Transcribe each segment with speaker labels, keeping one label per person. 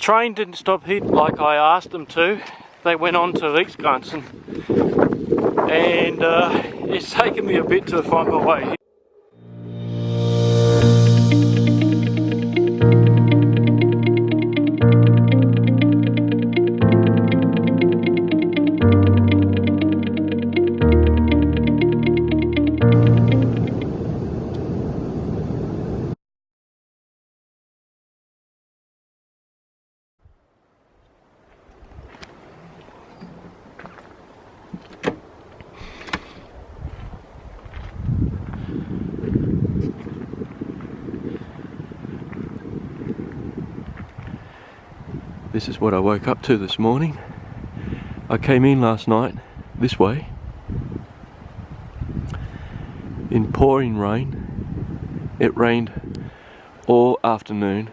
Speaker 1: train didn't stop here like I asked them to. They went on to Riksgränsen, and it's taken me a bit to find my way here. This is what I woke up to this morning. I came in last night this way in pouring rain. It rained all afternoon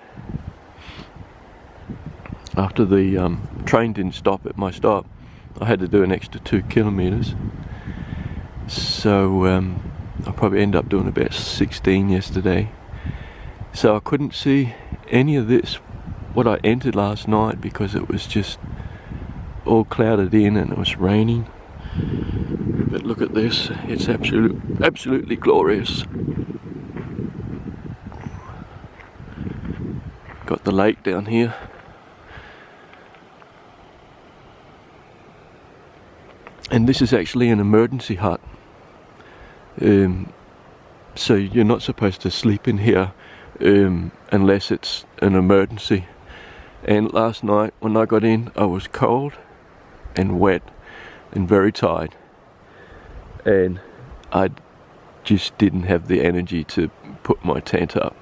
Speaker 1: after the train didn't stop at my stop. I had to do an extra 2 kilometers, so I'll probably end up doing about 16 yesterday. So I couldn't see any of this what I entered last night because it was just all clouded in and it was raining. But look at this, it's absolutely glorious. Got the lake down here. And this is actually an emergency hut. So you're not supposed to sleep in here unless it's an emergency. And last night when I got in, I was cold and wet and very tired, and I just didn't have the energy to put my tent up.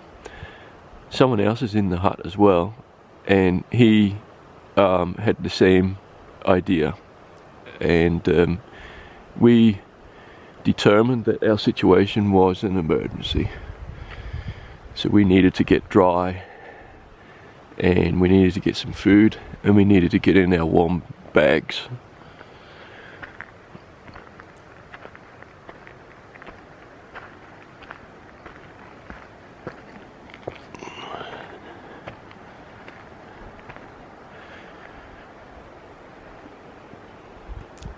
Speaker 1: Someone else is in the hut as well, and he had the same idea, and we determined that our situation was an emergency. So we needed to get dry, and we needed to get some food, and we needed to get in our warm bags.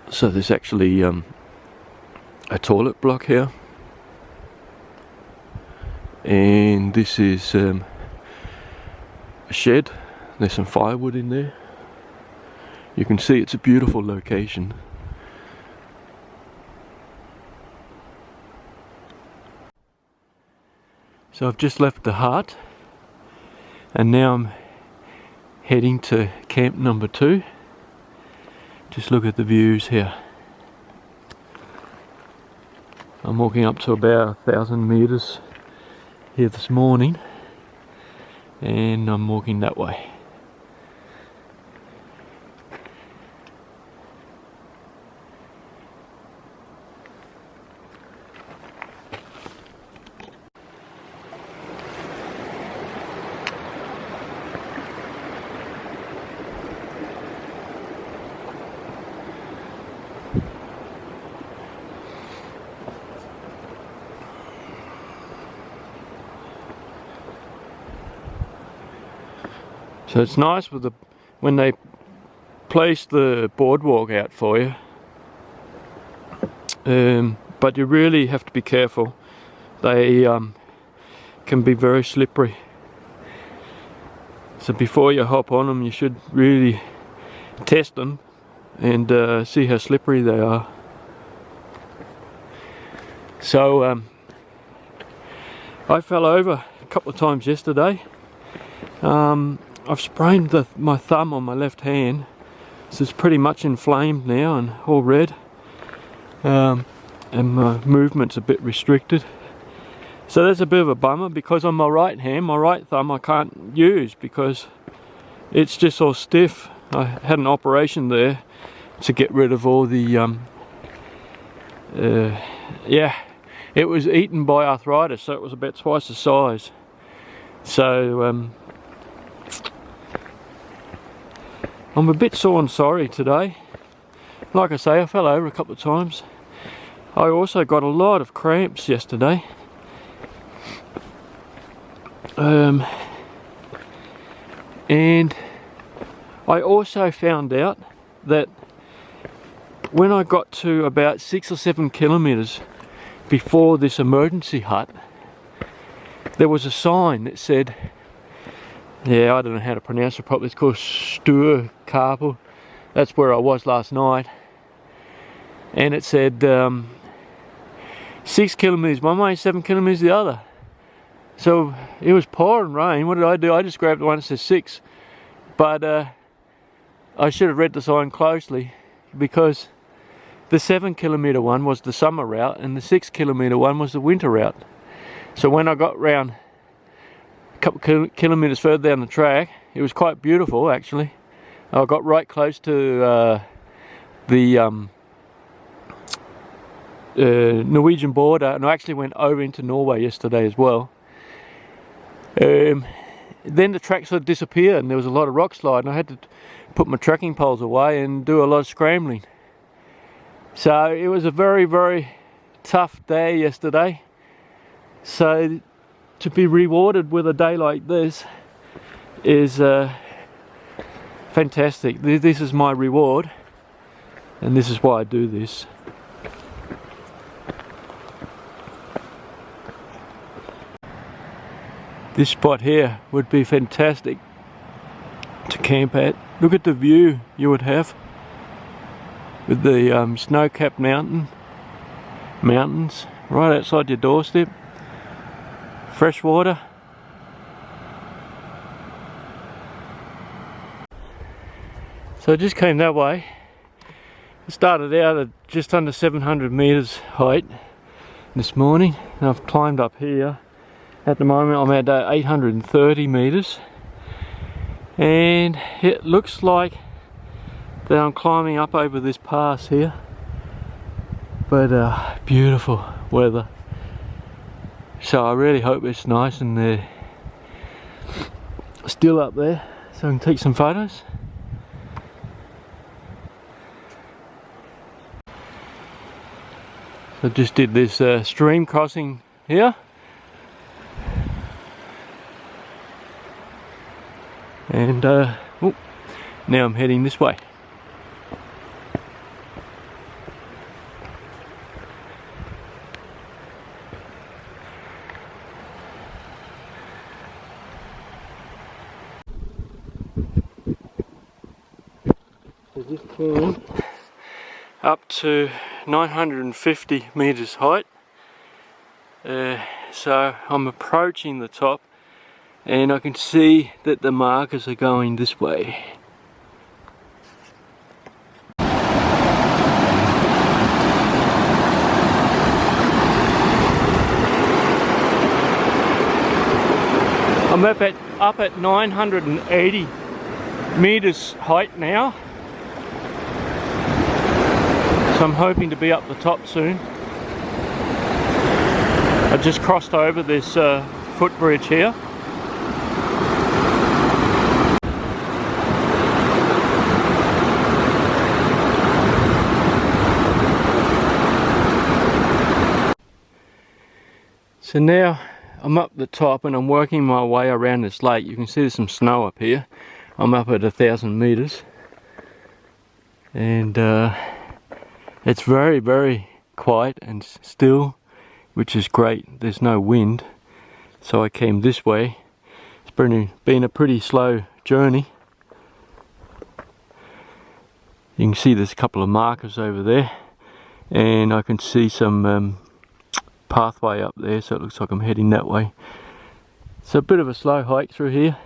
Speaker 1: So there's actually a toilet block here, and this is a shed. There's some firewood in there. You can see it's a beautiful location. So I've just left the hut, and now I'm heading to camp number 2. Just look at the views here. I'm walking up to about 1,000 meters here this morning, and I'm walking that way. So it's nice with when they place the boardwalk out for you, but you really have to be careful. They can be very slippery. So before you hop on them, you should really test them and see how slippery they are. So I fell over a couple of times yesterday. I've sprained my thumb on my left hand, so it's pretty much inflamed now and all red, and my movement's a bit restricted. So that's a bit of a bummer, because on my right hand, my right thumb I can't use because it's just all stiff. I had an operation there to get rid of all the yeah, it was eaten by arthritis, so it was about twice the size. So I'm a bit sore and sorry today. Like I say, I fell over a couple of times. I also got a lot of cramps yesterday. And I also found out that when I got to about 6 or 7 kilometers before this emergency hut, there was a sign that said, yeah, I don't know how to pronounce it properly, it's called Stur Karpel. That's where I was last night. And it said 6 kilometers one way, 7 kilometers the other. So it was pouring rain. What did I do? I just grabbed the one that says 6. But I should have read the sign closely, because the 7 kilometer one was the summer route and the 6 kilometer one was the winter route. So when I got round a couple kilometers further down the track, it was quite beautiful actually. I got right close to the Norwegian border, and I actually went over into Norway yesterday as well. Then the track sort of disappeared and there was a lot of rock slide, and I had to put my trekking poles away and do a lot of scrambling. So it was a very, very tough day yesterday. So to be rewarded with a day like this is fantastic. This is my reward, and this is why I do this. This spot here would be fantastic to camp at. Look at the view you would have with the snow-capped mountains right outside your doorstep. Fresh water. So I just came that way. I started out at just under 700 meters height this morning, and I've climbed up here. At the moment I'm at 830 meters, and it looks like that I'm climbing up over this pass here, but beautiful weather. So I really hope it's nice and still up there so I can take some photos. I just did this stream crossing here. And oh, now I'm heading this way. So just came up to 950 meters height. So I'm approaching the top, and I can see that the markers are going this way. I'm up at 980 meters height now, so I'm hoping to be up the top soon. I just crossed over this footbridge here. So now I'm up the top and I'm working my way around this lake. You can see there's some snow up here. I'm up at 1,000 meters, and it's very, very quiet and still, which is great. There's no wind, so I came this way. It's been a pretty slow journey. You can see there's a couple of markers over there, and I can see some pathway up there, so it looks like I'm heading that way. So a bit of a slow hike through here.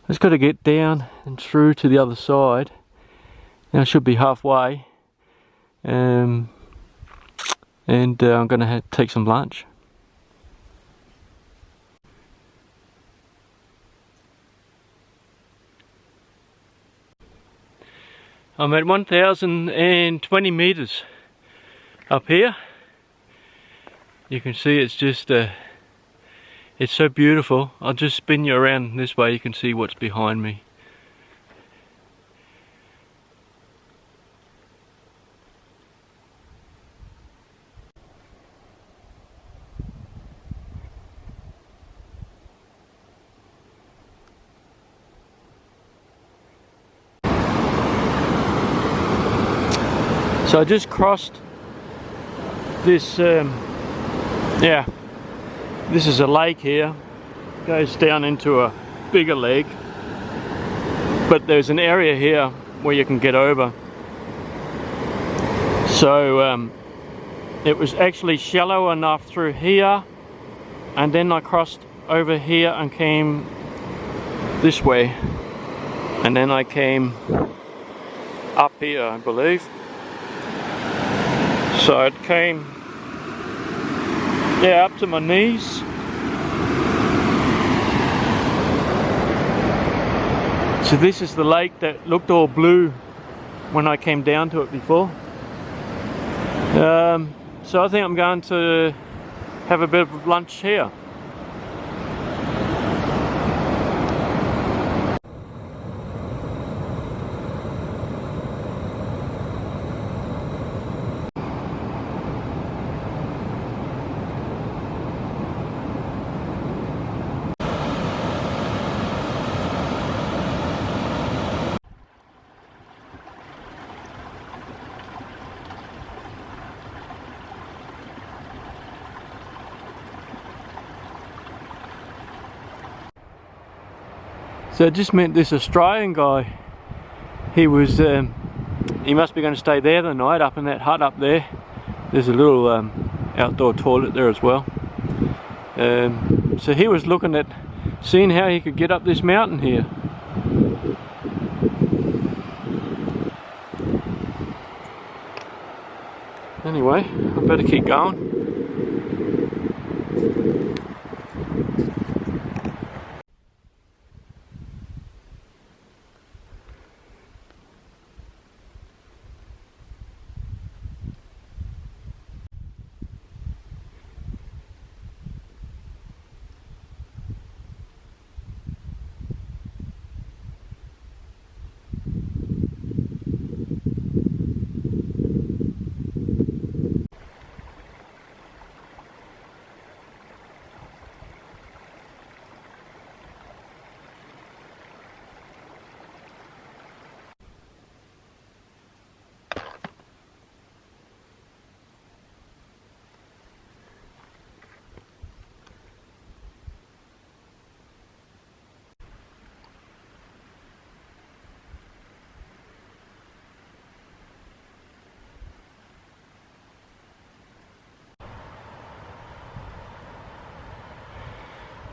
Speaker 1: I just got to get down and through to the other side. Now I should be halfway, and I'm going to take some lunch. I'm at 1,020 meters up here. You can see it's just it's so beautiful. I'll just spin you around this way, you can see what's behind me.
Speaker 2: So I just crossed this, yeah, this is a lake here, goes down into a bigger lake, but there's an area here where you can get over. So it was actually shallow enough through here, and then I crossed over here and came this way, and then I came up here, I believe. So it came, yeah, up to my knees. So this is the lake that looked all blue when I came down to it before. So I think I'm going to have a bit of lunch here. So it just meant this Australian guy, he was, he must be going to stay there the night, up in that hut up there. There's a little outdoor toilet there as well. So he was looking at seeing how he could get up this mountain here. Anyway, I better keep going.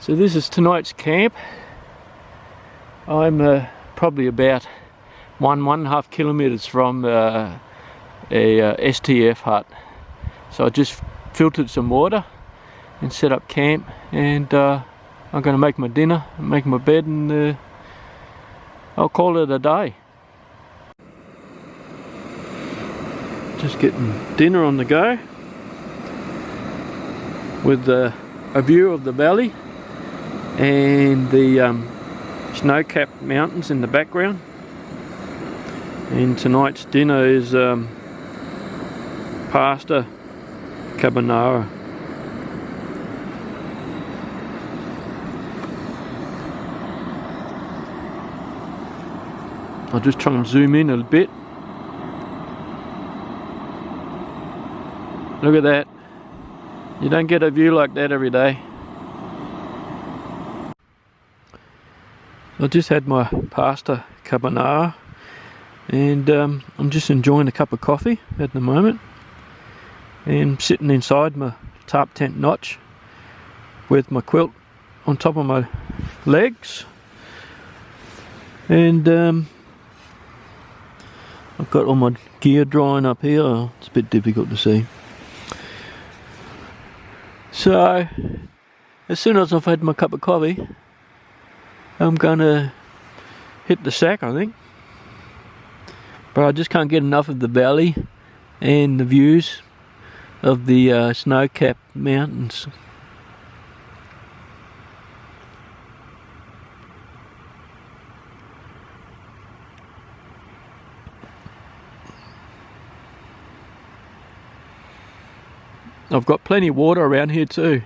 Speaker 2: So this is tonight's camp. I'm probably about 1.5 kilometers from a STF hut. So I just filtered some water and set up camp, and I'm going to make my dinner, make my bed, and I'll call it a day. Just getting dinner on the go with a view of the valley and the snow-capped mountains in the background. And tonight's dinner is pasta carbonara. I'll just try and zoom in a bit. Look at that. You don't get a view like that every day. I just had my pasta carbonara, and I'm just enjoying a cup of coffee at the moment, and sitting inside my tarp tent notch with my quilt on top of my legs, and I've got all my gear drying up here. Oh, it's a bit difficult to see. So as soon as I've had my cup of coffee, I'm gonna hit the sack, I think. But I just can't get enough of the valley and the views of the snow-capped mountains. I've got plenty of water around here too.